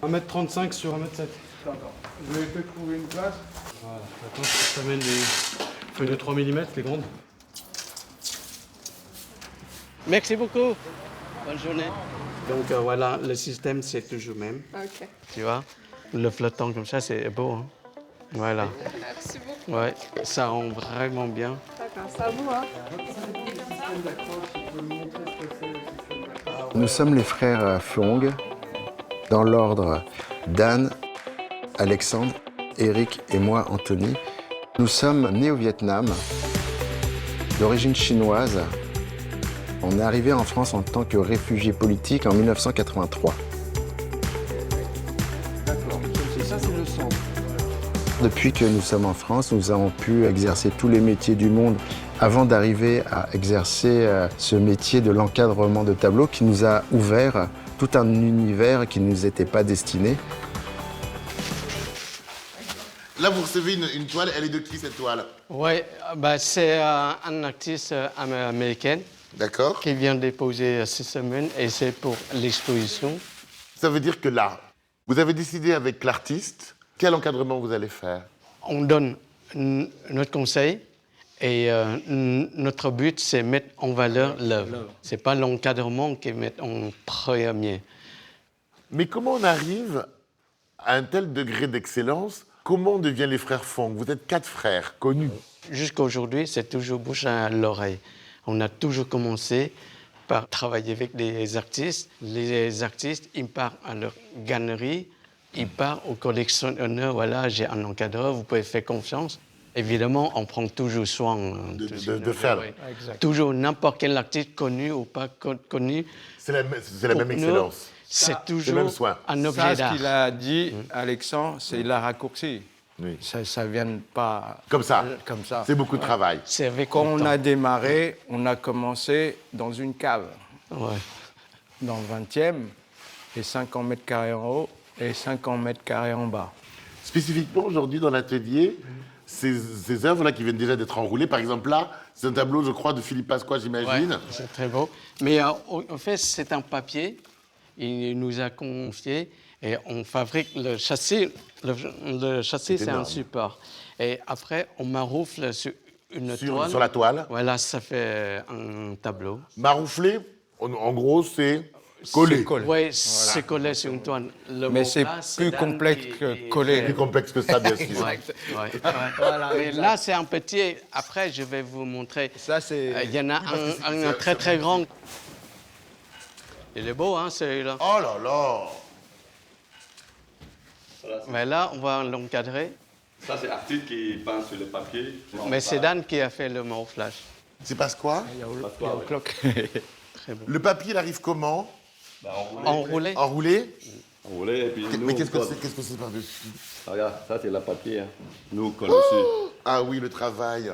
1m35 sur 1m7. D'accord. Je vais te trouver une place. Voilà. Maintenant, je t'amène les feuilles de 3 mm, les grandes. Merci beaucoup. Bonne journée. Donc voilà, le système, c'est toujours le même. Ok. Tu vois, le flottant comme ça, c'est beau. Hein? Voilà. Merci beaucoup. Ouais, ça rend vraiment bien. D'accord, c'est à vous, hein. Nous sommes les frères Fong, dans l'ordre Dan, Alexandre, Eric et moi, Anthony. Nous sommes nés au Vietnam, d'origine chinoise. On est arrivé en France en tant que réfugiés politiques en 1983. D'accord. Ça, c'est le centre. Depuis que nous sommes en France, nous avons pu exercer tous les métiers du monde avant d'arriver à exercer ce métier de l'encadrement de tableaux qui nous a ouvert tout un univers qui ne nous était pas destiné. Là, vous recevez une toile. Elle est de qui, cette toile? Ouais, bah, c'est un artiste américain D'accord. qui vient déposer cette semaine et c'est pour l'exposition. Ça veut dire que là, vous avez décidé avec l'artiste quel encadrement vous allez faire. On donne notre conseil et notre but, c'est mettre en valeur l'œuvre. Ce n'est pas l'encadrement qui met en premier. Mais comment on arrive à un tel degré d'excellence? Comment on devient les frères Fong? Vous êtes 4 frères connus. Jusqu'à aujourd'hui, c'est toujours bouche à l'oreille. On a toujours commencé par travailler avec des artistes. Les artistes, ils partent à leur galerie, ils partent aux collectionneurs. Voilà, j'ai un encadreur, vous pouvez faire confiance. Évidemment, on prend toujours soin de faire. Ouais. Toujours n'importe quel artiste, connu ou pas connu. C'est la même excellence. C'est toujours le même soin. un objet Ça, ce d'art. qu'il a dit, Alexandre, c'est la raccourci. Oui. Ça ne vient pas Comme ça. comme ça. C'est beaucoup de travail. C'est avec Quand le on temps. a démarré, on a commencé dans une cave, Ouais. dans le 20e, et 50 mètres carrés en haut et 50 mètres carrés en bas. Spécifiquement, aujourd'hui, dans l'atelier, ces œuvres-là qui viennent déjà d'être enroulées, par exemple là, c'est un tableau, je crois, de Philippe Pasqua, j'imagine. Ouais, c'est très beau. Mais en fait, c'est un papier. Il nous a confié et on fabrique le châssis. Le châssis, c'est un énorme. support. Et après, on maroufle sur une toile. Sur la toile. Voilà, ça fait un tableau. Marouflé, en gros, c'est collé. Oui, c'est collé sur une toile. Le Mais mot c'est là, plus Dan complexe qui- que qui collé. fait- Plus complexe que ça, bien sûr. Ouais. Voilà. Mais là, c'est un petit. Après, je vais vous montrer. Ça, c'est... Il y en a un très très grand. Il est beau, hein, celui-là. Oh là là! Mais là, on va l'encadrer. Ça, c'est l'artiste qui peint sur le papier. Mais c'est Dan qui a fait le marouflage. C'est parce quoi? Très beau. Le papier, il arrive comment? Enroulé. Enroulé? Enroulé, et puis nous, Mais on qu'est-ce que colle. c'est par-dessus? Ah, regarde, ça, c'est le papier. Hein. Nous, on colle dessus. Ah oui, le travail.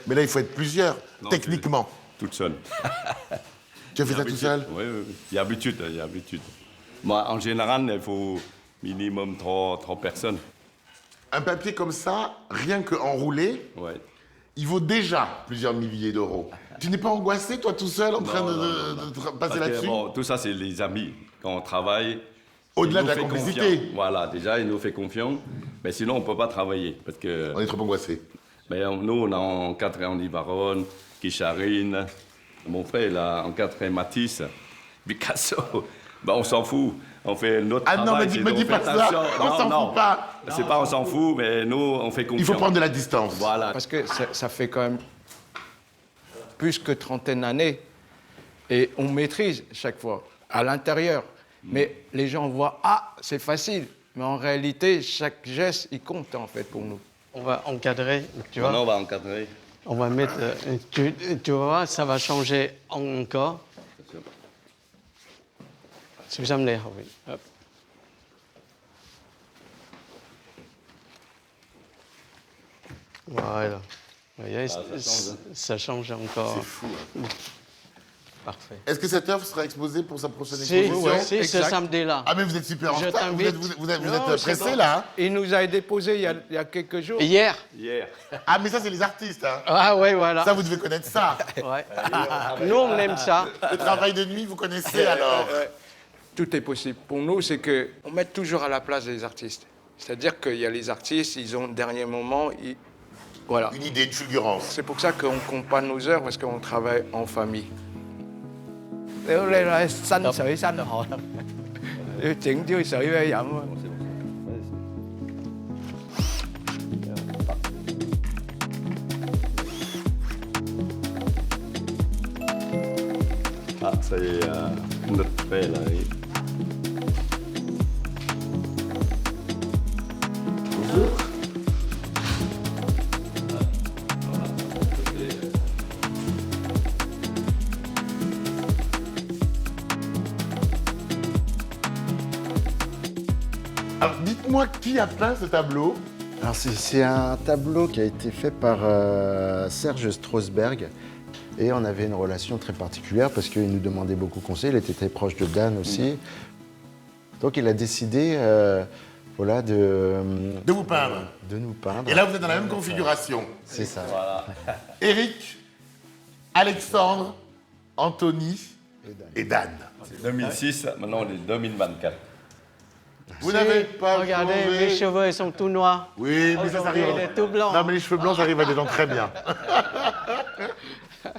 Mais là, il faut être plusieurs, Non, techniquement. Toute seule. Tu as fait ça tout seul? Oui, oui, oui. Il y a habitude, il y a habitude. Moi, en général, il faut minimum 3 personnes. Un papier comme ça, rien que enroulé, Ouais. il vaut déjà plusieurs milliers d'euros. Tu n'es pas angoissé, toi, tout seul, en train Non, de non. passer Parce que, là-dessus? bon, tout ça, c'est les amis. Quand on travaille, Au-delà il de la nous fait complicité. confiance. Voilà, déjà, il nous fait confiance. Mais sinon, on ne peut pas travailler. Parce que On est trop angoissé. mais nous, on a encadré Andy Baron, Kicharine. Mon frère, il a encadré Matisse, Picasso. Ben, on s'en fout. On fait notre Ah travail. non, mais c'est me on dis fait pas ça. attention. On Non, s'en non. fout pas. C'est pas on s'en fout, mais nous, on fait confiance. Il faut prendre de la distance. Voilà. Parce que ça fait quand même plus que 30 d'années et on maîtrise chaque fois, à l'intérieur. Mais les gens voient, ah, c'est facile. Mais en réalité, chaque geste, il compte en fait pour nous. On va encadrer, tu vois. Maintenant, on va encadrer. On va mettre. Tu vas voir, ça va changer encore. Si j'aime les oui. Hop. Voilà. Vous voyez, ça change encore. C'est fou. Hein. Parfait. Est-ce que cette œuvre sera exposée pour sa prochaine Si, exposition? si, ce exact. samedi-là. Ah, mais vous êtes super en Je retard. Vous êtes, t'invite. vous êtes Non, c'est pressé, bon. là. Hein? Il nous a déposé il y a quelques jours. Hier. Hier. Ah, mais ça, c'est les artistes. Hein. Ah oui, voilà. Ça, vous devez connaître ça. Ouais. Nous, on aime ça. Le travail de nuit, vous connaissez alors. Tout est possible. Pour nous, c'est qu'on met toujours à la place des artistes. C'est-à-dire qu'il y a les artistes, ils ont le dernier moment, voilà. Une idée, une fulgurance. C'est pour ça qu'on ne compte pas nos heures, parce qu'on travaille en famille. Ah, ça y est, notre frère là. Bonjour. Alors, dites-moi qui a peint ce tableau? Alors c'est un tableau qui a été fait par Serge Strasberg. Et on avait une relation très particulière parce qu'il nous demandait beaucoup de conseils. Il était très proche de Dan aussi. Donc il a décidé voilà, De vous peindre. de nous peindre. Et là, vous êtes dans la même configuration. C'est ça. Éric, Alexandre, Anthony et Dan. 2006, maintenant on est 2024. Vous n'avez pas Regardez, trouvé- mes cheveux, ils sont tout noirs. Oui, mais ça Aujourd'hui, arrive. il est tout blanc. Non, mais les cheveux blancs, ça arrive à des gens très bien.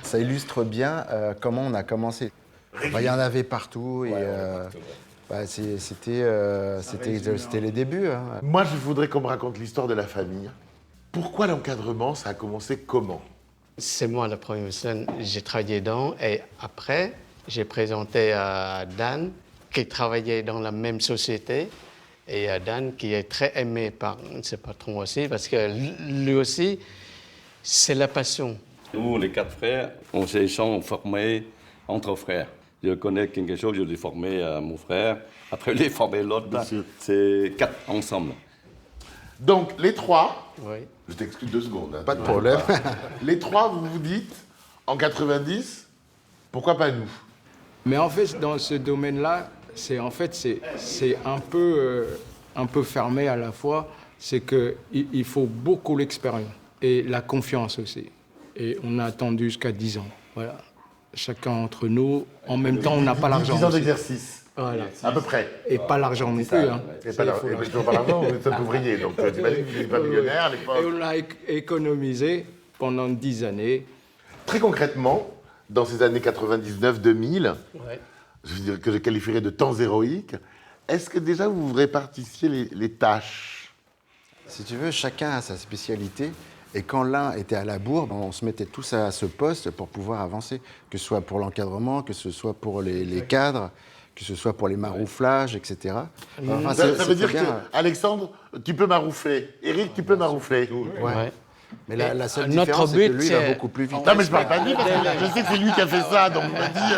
Ça illustre bien comment on a commencé. Bah, il y en avait partout et bah, c'était les débuts. Hein. Moi, je voudrais qu'on me raconte l'histoire de la famille. Pourquoi l'encadrement, ça a commencé comment? C'est moi la première personne, j'ai travaillé dedans et après, j'ai présenté à Dan qui travaillait dans la même société et à Dan qui est très aimé par ses patrons aussi parce que lui aussi, c'est la passion. Nous, les 4 frères, on s'est formés entre frères. Je connais quelque chose, je l'ai formé à mon frère. Après, je l'ai formé l'autre. là. C'est 4 ensemble. Donc, les trois, Oui. je t'excuse 2 secondes. Hein. Pas de problème. Les trois, vous vous dites, en 90, pourquoi pas nous? Mais en fait, dans ce domaine-là, c'est un peu fermé à la fois. C'est qu'il faut beaucoup l'expérience et la confiance aussi. Et on a attendu jusqu'à 10 ans. Voilà. Chacun entre nous, en même temps, on n'a pas l'argent. 10 ans aussi. d'exercice, Voilà. à peu près. Et pas l'argent non plus. Hein. Et pas l'argent, vous êtes un ouvrier, donc t'imagines que vous n'êtes pas millionnaire à Et l'époque. on a économisé pendant 10 années. Très concrètement, dans ces années 99-2000, Ouais. je veux dire que je qualifierais de temps héroïques, est-ce que déjà vous répartissiez les tâches? Si tu veux, chacun a sa spécialité. Et quand l'un était à la bourre, on se mettait tous à ce poste pour pouvoir avancer, que ce soit pour l'encadrement, que ce soit pour les cadres, que ce soit pour les marouflages, etc. Enfin, Ça c'est veut dire bien. que, Alexandre, tu peux maroufler. Éric, tu peux maroufler. Ouais. Mais la seule Notre différence, c'est que but, lui, il va c'est- beaucoup plus vite. Non, mais je parle pas de lui, parce que je sais que c'est lui qui a fait ça, donc il m'a dit,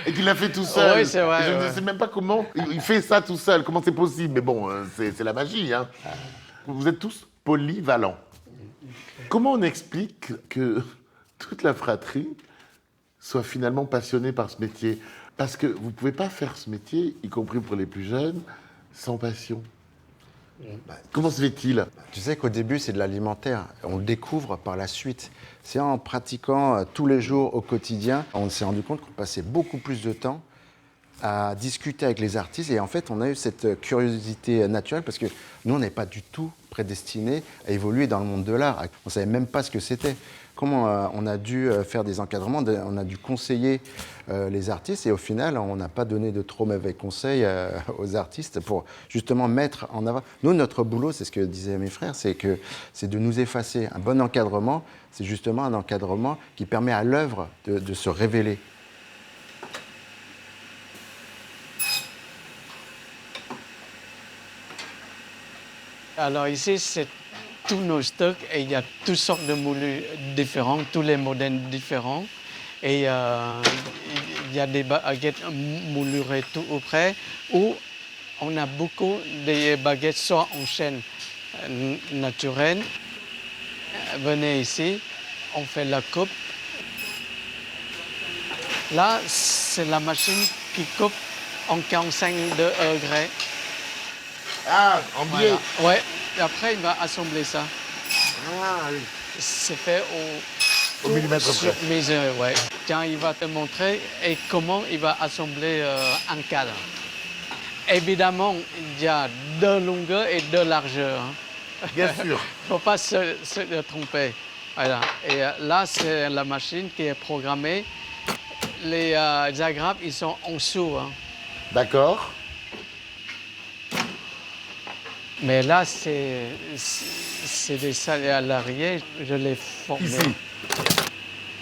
et qu'il l'a fait tout seul. Oui, c'est vrai, Et je ouais. ne sais même pas comment il fait ça tout seul, comment c'est possible. Mais bon, c'est la magie. Hein. Vous êtes tous polyvalents. Comment on explique que toute la fratrie soit finalement passionnée par ce métier? Parce que vous ne pouvez pas faire ce métier, y compris pour les plus jeunes, sans passion. Comment se fait-il? Tu sais qu'au début, c'est de l'alimentaire. On le découvre par la suite. C'est en pratiquant tous les jours au quotidien, on s'est rendu compte qu'on passait beaucoup plus de temps à discuter avec les artistes. Et en fait, on a eu cette curiosité naturelle parce que nous, on n'est pas du tout prédestinés à évoluer dans le monde de l'art. On ne savait même pas ce que c'était. Comment on a dû faire des encadrements, on a dû conseiller les artistes et au final, on n'a pas donné de trop mauvais conseils aux artistes pour justement mettre en avant. Nous, notre boulot, c'est ce que disaient mes frères, c'est de nous effacer. Un bon encadrement, c'est justement un encadrement qui permet à l'œuvre de se révéler. Alors ici, c'est tous nos stocks et il y a toutes sortes de moulures différents, tous les modèles différents. Et il y a des baguettes moulurées tout auprès où on a beaucoup de baguettes soit en chaîne naturelle. Venez ici, on fait la coupe. Là, c'est la machine qui coupe en 45 degrés. Ah, en biais. Voilà. Ouais, et après il va assembler ça. Ah, oui. C'est fait Au millimètre sur près. mesure, ouais. Tiens, il va te montrer et comment il va assembler un cadre. évidemment, il y a 2 longueurs et 2 largeurs. Hein. Bien sûr. Il ne faut pas se tromper. Voilà. Et là, c'est la machine qui est programmée. Les agrafes, ils sont en dessous. Hein. D'accord. Mais là, c'est des salariés, je les forme. Ici.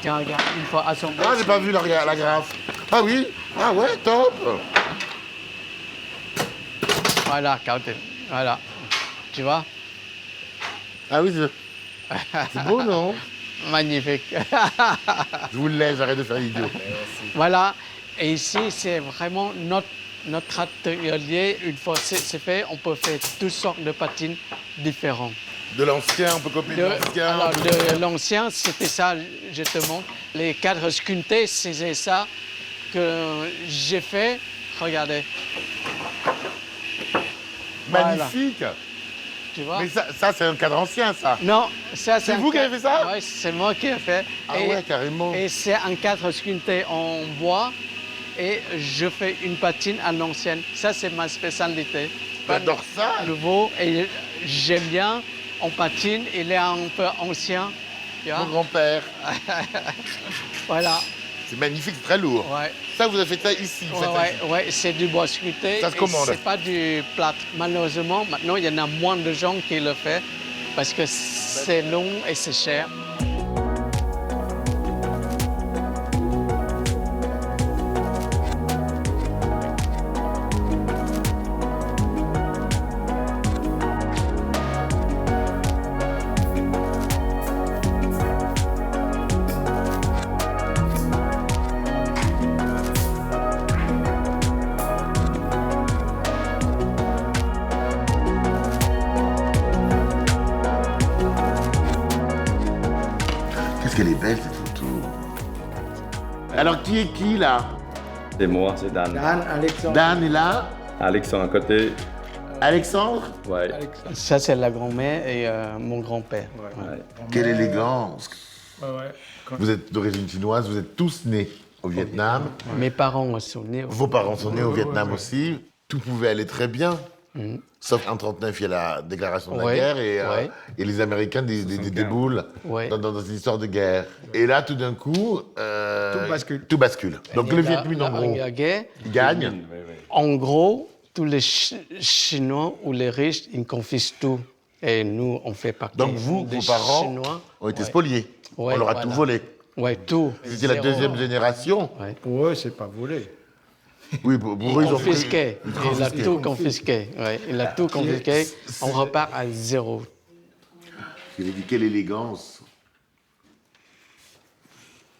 Tiens, regarde, une fois assemblé. Ah, j'ai pas vu la grafe. Ah oui. Ah ouais, top. Voilà, voilà. Tu vois? Ah oui, c'est beau, non? Magnifique. Je vous le laisse, j'arrête de faire l'idiot. Voilà. Et ici, c'est vraiment notre atelier. Une fois c'est fait, on peut faire toutes sortes de patines différentes. De l'ancien, on peut copier de l'ancien. Alors, de l'ancien, c'était ça, justement. Les cadres sculptés, c'est ça que j'ai fait. Regardez. Magnifique. Tu vois? Mais ça c'est un cadre ancien, ça. Non, ça C'est vous qui avez fait ça? Oui, c'est moi qui ai fait. Ah ouais, carrément. Et c'est un cadre sculpté en bois et je fais une patine à l'ancienne. Ça, c'est ma spécialité. J'adore ça. Nouveau et j'aime bien. On patine, il est un peu ancien. Tu vois? Mon grand-père. Voilà. C'est magnifique, c'est très lourd. Ouais. Ça, vous avez fait ça ici. Ouais, c'est du bois sculpté. Ça se commande. C'est pas du plâtre. Malheureusement, maintenant, il y en a moins de gens qui le font parce que c'est long et c'est cher. Qu'est-ce qu'elle est belle, cette photo. Alors, qui est qui, là? C'est moi, c'est Dan. Dan est là. Alexandre à côté. Alexandre? Ouais. Ça, c'est la grand-mère et mon grand-père. Ouais. Quelle élégance. Vous êtes d'origine chinoise, vous êtes tous nés au Vietnam. Mes parents sont nés. Vos parents sont nés au Vietnam aussi. Tout pouvait aller très bien. Sauf en 1939, il y a la déclaration de la Ouais, guerre ouais. et les Américains déboulent Ouais. dans une histoire de guerre. Et là, tout d'un coup, tout bascule. Donc le Viet Minh, en gros, La guerre, il gagne. en gros, tous les Chinois ou les riches, ils confisquent tout. Et nous, on fait partie Donc vous, des vos parents Chinois. ont été Ouais. spoliés. Ouais, On leur a voilà. tout volé. Ouais, tout. C'était la Zéro. deuxième génération. Ouais. Pour eux, c'est pas volé. Oui, pour eux, ils ont pris... Confisqué. Il a tout confisqué. Ouais, il a tout confisqué. On repart à zéro. Quelle élégance.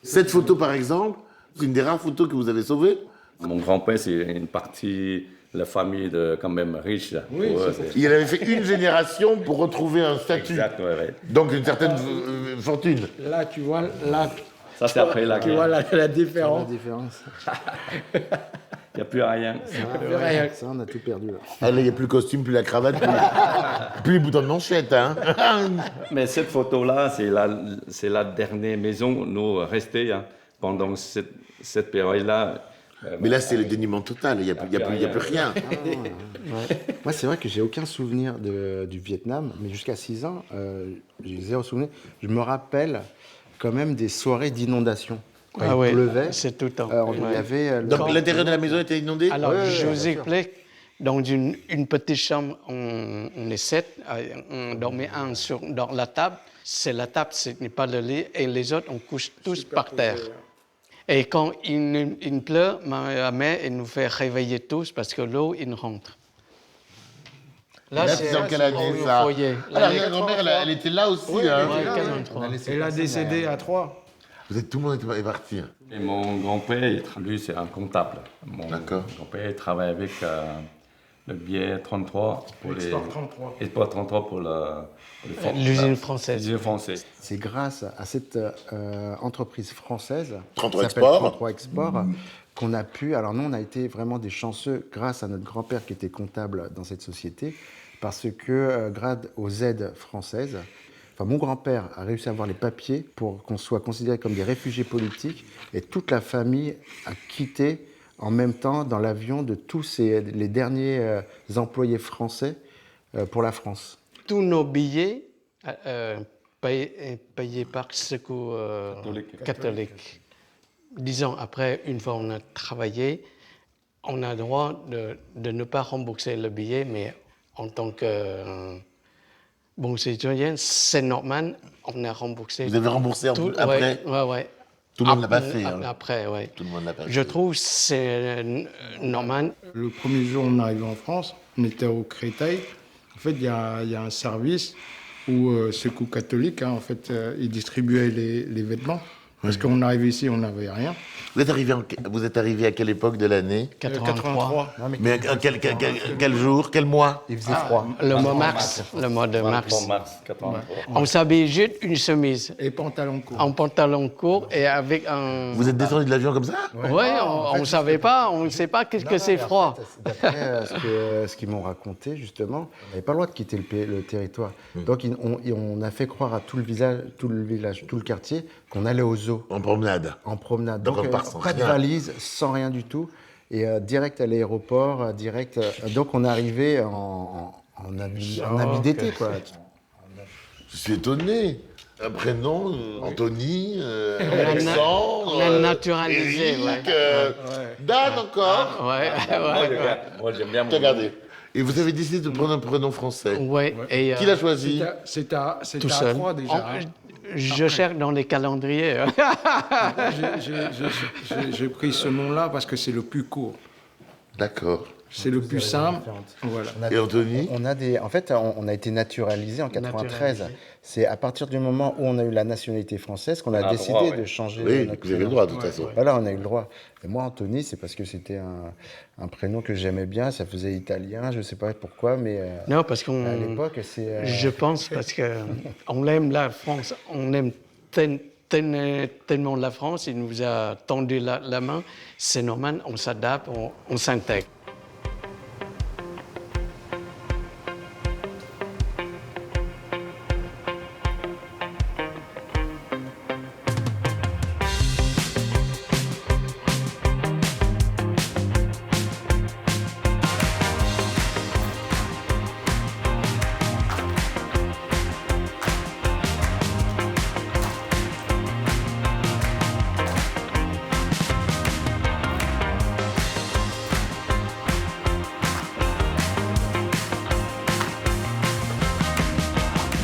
Cette photo, par exemple, c'est une des rares photos que vous avez sauvées. Mon grand-père, c'est une partie de la famille de, quand même riche. Là. Oui, Ouais, c'est Il avait fait une génération pour retrouver un statut. Exact, ouais. Donc une certaine fortune. Là, tu vois, là, Ça, c'est après la tu vois guerre. la différence. différence. Il n'y a plus rien. Ça, on a tout perdu là. Ah, là, il n'y a plus le costume, plus la cravate, plus les boutons de manchette. Hein. Mais cette photo-là, c'est la dernière maison, nous, restée hein, pendant cette période-là. Mais là, c'est le dénuement total, il n'y a plus rien. Moi, c'est vrai que j'ai aucun souvenir du Vietnam, mais jusqu'à 6 ans, j'ai zéro souvenir. Je me rappelle quand même des soirées d'inondation. Quand Ah il ouais, pleuvait, c'est tout le temps. il y avait... Donc l'intérieur de la maison était inondé. Alors, Ouais, je ouais, vous bien sûr. explique. Dans une petite chambre, on est 7. On dormait un dans la table. C'est la table, ce n'est pas le lit. Et les autres, on couche tous par terre. Et quand il pleut, ma mère elle nous fait réveiller tous parce que l'eau, il rentre. Là, c'est en quelle année, au ça? foyer. Alors, la grand-mère, elle était là aussi. Hein. Ouais, 43. Elle a décédé à 3. Tout le monde est parti. Et mon grand-père, lui, c'est un comptable. Mon D'accord. grand-père travaille avec le billet 33 pour Export 33. Export 33 pour L'usine française. l'usine française. C'est grâce à cette entreprise française, 33 qui s'appelle Export. 33 Export, qu'on a pu... Alors nous, on a été vraiment des chanceux grâce à notre grand-père qui était comptable dans cette société, parce que grâce aux aides françaises, mon grand-père a réussi à avoir les papiers pour qu'on soit considérés comme des réfugiés politiques, et toute la famille a quitté en même temps dans l'avion de tous les derniers employés français pour la France. Tous nos billets payés par Secours catholique. Disons, après, une fois on a travaillé, on a le droit de ne pas rembourser le billet, mais en tant que bon citoyen, c'est normal, on a remboursé. Vous avez remboursé tout, après? Ouais. Tout le monde l'a pas fait. Hein. Après, oui. Tout le monde l'a pas fait. Je trouve que c'est normal. Le premier jour où on est arrivé en France, on était au Créteil. En fait, il y a un service où Secours catholique, en fait, il distribuait les vêtements. Parce qu'on est arrivé ici, on n'avait rien. Vous êtes arrivé à quelle époque de l'année? 83. Mais quel jour? Quel mois? Il faisait froid. Le mois mars, le mois de mars. mars 83. On s'habille juste une chemise, Et pantalon court. en pantalon court et avec un... Vous êtes descendu de l'avion comme ça? Ouais, on ne savait pas, on ne sait pas qu'est-ce que c'est froid. D'après ce qu'ils m'ont raconté, justement, on n'avait pas le droit de quitter le territoire. Donc, on a fait croire à tout le village, tout le quartier, qu'on allait au zoo. En promenade. En promenade. Donc, Donc, on part sans pas de rien. valise, sans rien du tout. Et direct à l'aéroport, direct. Donc, on est arrivé en habit d'été, quoi. Je suis étonné. Un prénom, Anthony, On Alexandre, a naturalisé, Eric, ouais. Dan encore. Ouais. Moi, j'aime bien mon Regardez. Et vous avez décidé de prendre un prénom français. Ouais. Et, Qui l'a choisi? C'était à tout seul. 3 déjà. Je cherche dans les calendriers. J'ai pris ce nom-là parce que c'est le plus court. D'accord. C'est le plus simple. Voilà. Et Anthony? En fait, on a été naturalisé en 93. Naturalisé. C'est à partir du moment où on a eu la nationalité française qu'on a le décidé droit, ouais. de changer Oui, notre vous avez le prénom. droit de toute façon. Voilà, on a eu le droit. Et moi, Anthony, c'est parce que c'était un prénom que j'aimais bien. Ça faisait italien, je ne sais pas pourquoi, mais Non, parce à qu'on... l'époque, c'est... Je pense parce qu'on aime la France, on aime tellement la France, il nous a tendu la main, c'est normal, on s'adapte, on s'intègre.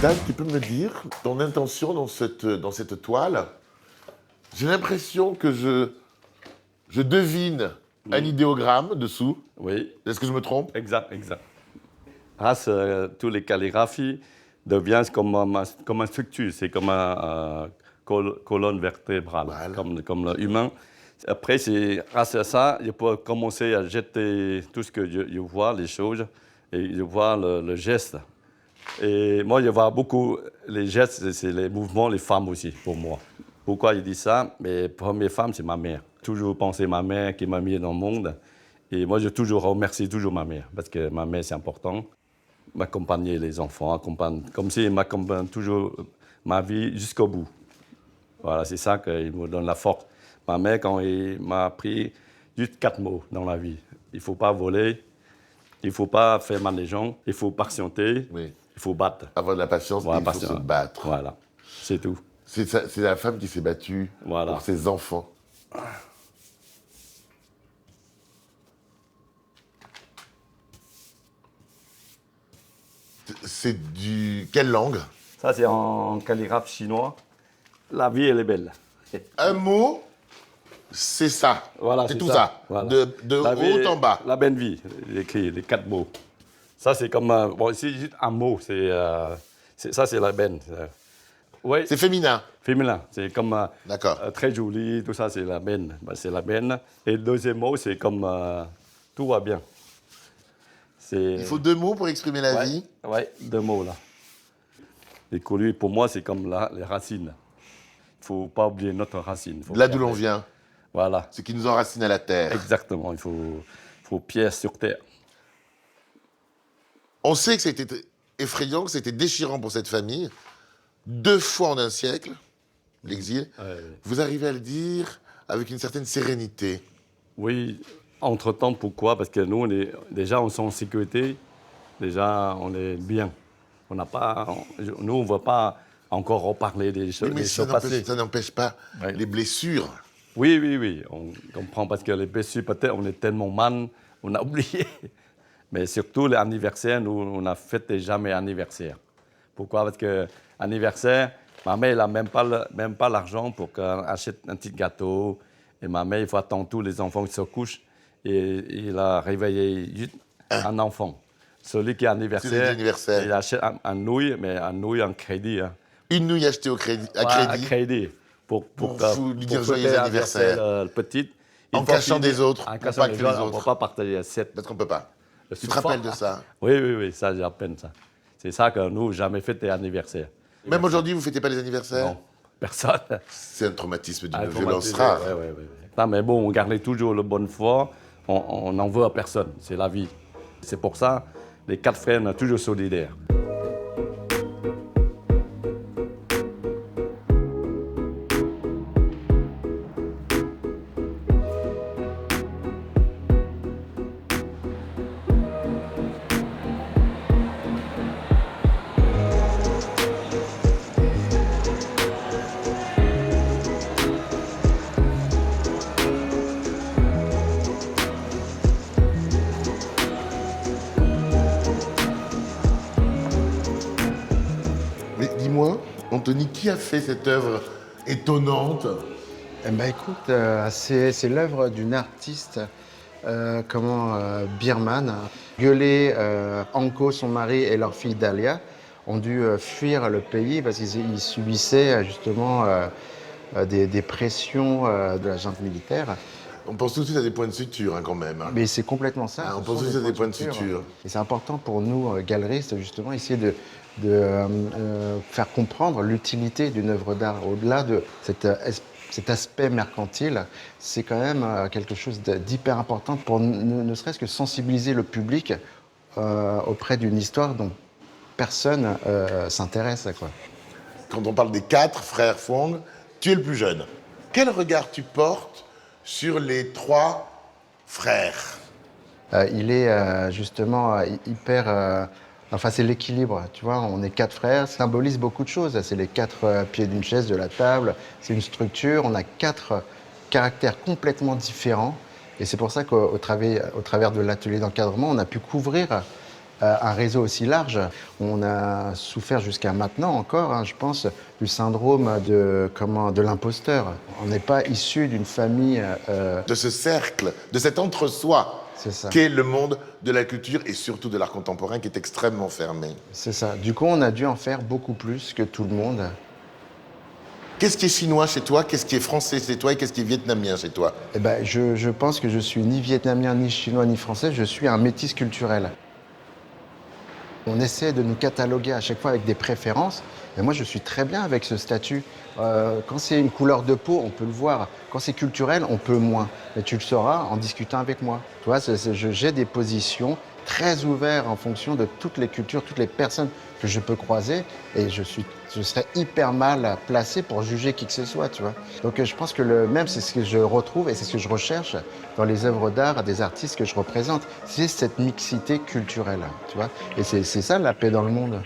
Dan, tu peux me dire ton intention dans cette toile? J'ai l'impression que je devine un idéogramme dessous. Oui, Est-ce que je me trompe? exact. Grâce à tous les calligraphies, devient comme une structure, c'est comme une colonne vertébrale, Voilà. comme l'humain. Après, c'est grâce à ça, je peux commencer à jeter tout ce que je vois, les choses, et je vois le geste. Et moi, je vois beaucoup les gestes, c'est les mouvements, les femmes aussi, pour moi. Pourquoi je dis ça? Mes premières femmes, c'est ma mère. Toujours penser à ma mère qui m'a mis dans le monde. Et moi, je remercie toujours ma mère, parce que ma mère, c'est important. M'accompagner les enfants, comme si elle m'accompagne toujours ma vie jusqu'au bout. Voilà, c'est ça qui me donne la force. Ma mère, quand elle m'a appris juste 4 mots dans la vie. Il ne faut pas voler, il ne faut pas faire mal les gens, il faut patienter, Oui. il faut battre. Avoir de la patience, Voilà, et il faut se battre. Voilà, c'est tout. C'est la femme qui s'est battue Voilà. pour ses enfants. C'est du... Quelle langue? Ça, c'est en calligraphe chinois. La vie, elle est belle. Un mot, c'est ça. Voilà, c'est tout ça. Voilà. De La vie- haut en bas. La belle vie, il écrit les 4 mots. Ça, c'est comme... bon, c'est juste un mot. Ça, c'est la benne. Oui, C'est féminin. féminin. C'est comme D'accord. très joli, tout ça, c'est la benne. Ben, c'est la benne. Et le deuxième mot, c'est comme tout va bien. Il faut 2 mots pour exprimer la vie. Oui, 2 mots là. Les collines, pour moi, c'est comme les racines. Il ne faut pas oublier notre racine. Faut Là d'où garder. l'on vient. Voilà, Ce qui nous enracine à la terre. exactement. Il faut pied sur terre. On sait que c'était effrayant, que c'était déchirant pour cette famille. 2 fois en un siècle, l'exil. Ouais. Vous arrivez à le dire avec une certaine sérénité. Oui, Entre-temps, pourquoi? Parce que nous, déjà, on est en sécurité. Déjà, on est bien. Nous, on ne veut pas encore reparler des choses, Mais ça passées. n'empêche pas les blessures. Oui. On comprend parce que les blessures, peut-être, on est tellement mal, on a oublié. Mais surtout, les anniversaires, nous, on a fêté jamais anniversaire. Pourquoi? Parce que anniversaire, ma mère, elle n'a même pas l'argent pour qu'on achète un petit gâteau. Et ma mère, il faut attendre tous les enfants qui se couchent. Et il a réveillé juste un enfant. Celui qui a anniversaire, il achète un nouille, mais un nouille en crédit. Hein. Une nouille achetée à crédit. Pour vous lui dire joyeux anniversaire. Le petit. En cachant des autres. En cachant des autres, on ne peut pas partager cette. Parce qu'on ne peut pas. Tu te rappelles de ça? Oui, ça, j'ai à peine ça. C'est ça que nous, jamais fait des anniversaires. Même aujourd'hui, vous ne fêtez pas les anniversaires? Non, personne. C'est un traumatisme d'une violence rare. Oui. Non, mais bon, on gardait toujours le bonne foi. On n'en veut à personne. C'est la vie. C'est pour ça, les 4 frères sont toujours solidaires. Mais dis-moi, Anthony, qui a fait cette œuvre étonnante? Eh ben, écoute, c'est l'œuvre d'une artiste, Birman. Gueulé, Anko, son mari, et leur fille Dalia ont dû fuir le pays parce qu'ils subissaient justement des pressions de la junte militaire. On pense tout de suite à des points de suture, hein, quand même. Hein. Mais c'est complètement ça. On pense tout de suite à des points de suture. Et c'est important pour nous, galeristes, justement, essayer de faire comprendre l'utilité d'une œuvre d'art. Au-delà de cet aspect mercantile, c'est quand même quelque chose d'hyper important pour ne serait-ce que sensibiliser le public auprès d'une histoire dont personne s'intéresse, quoi. Quand on parle des 4 frères Fong, tu es le plus jeune. Quel regard tu portes sur les 3 frères? Il est justement hyper... Enfin, c'est l'équilibre, tu vois, on est 4 frères, ça symbolise beaucoup de choses. C'est les 4 pieds d'une chaise, de la table, c'est une structure, on a 4 caractères complètement différents. Et c'est pour ça qu'au travers de l'atelier d'encadrement, on a pu couvrir un réseau aussi large. On a souffert jusqu'à maintenant encore, hein, je pense, du syndrome de l'imposteur. On n'est pas issu d'une famille... De ce cercle, de cet entre-soi. C'est ça. Qu'est le monde de la culture et surtout de l'art contemporain qui est extrêmement fermé. C'est ça. Du coup, on a dû en faire beaucoup plus que tout le monde. Qu'est-ce qui est chinois chez toi? Qu'est-ce qui est français chez toi? Et qu'est-ce qui est vietnamien chez toi? Eh ben, je pense que je suis ni vietnamien, ni chinois, ni français. Je suis un métis culturel. On essaie de nous cataloguer à chaque fois avec des préférences. Et moi, je suis très bien avec ce statut. Quand c'est une couleur de peau, on peut le voir. Quand c'est culturel, on peut moins. Mais tu le sauras en discutant avec moi. Tu vois, j'ai des positions très ouvertes en fonction de toutes les cultures, toutes les personnes que je peux croiser. Et je serais hyper mal placé pour juger qui que ce soit, tu vois. Donc je pense que même c'est ce que je retrouve et c'est ce que je recherche dans les œuvres d'art des artistes que je représente. C'est cette mixité culturelle, tu vois. Et c'est ça la paix dans le monde.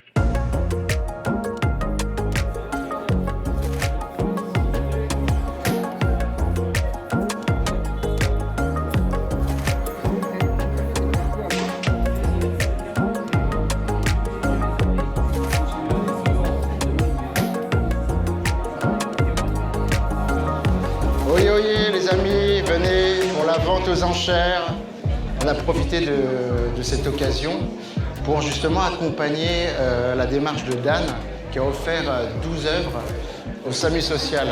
Oyez, les amis, venez pour la vente aux enchères. On a profité de cette occasion pour justement accompagner la démarche de Dan qui a offert 12 œuvres au SAMU social.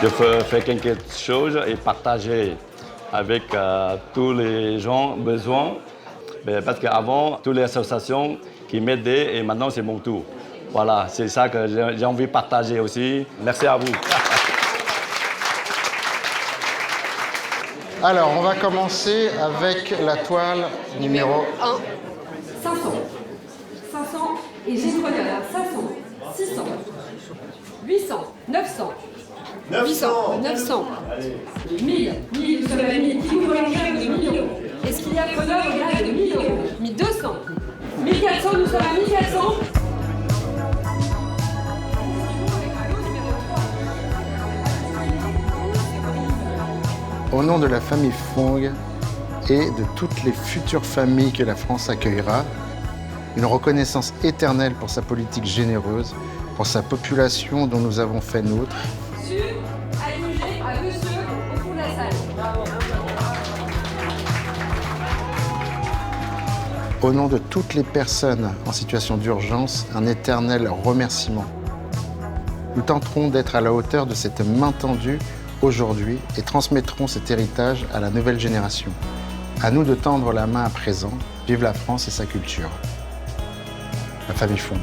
Je peux faire quelque chose et partager avec tous les gens besoin. Parce qu'avant, toutes les associations qui m'aidaient et maintenant c'est mon tour. Voilà, c'est ça que j'ai envie de partager aussi. Merci à vous. Alors, on va commencer avec la toile numéro 1. 500. 500 et j'ai une couleur. 500. 600. 800. 900. 800, 900, 1000, 1000, nous sommes à 1000, qui couvre l'enchère de 1000 euros. Est-ce qu'il y a preneur au-delà de 1000 euros 1200, 1400, nous sommes à 1400. Au nom de la famille Fong et de toutes les futures familles que la France accueillera, une reconnaissance éternelle pour sa politique généreuse, pour sa population dont nous avons fait nôtre. Allongé à monsieur au fond de la salle. Au nom de toutes les personnes en situation d'urgence, un éternel remerciement. Nous tenterons d'être à la hauteur de cette main tendue aujourd'hui et transmettrons cet héritage à la nouvelle génération. À nous de tendre la main à présent. Vive la France et sa culture. La famille Fong.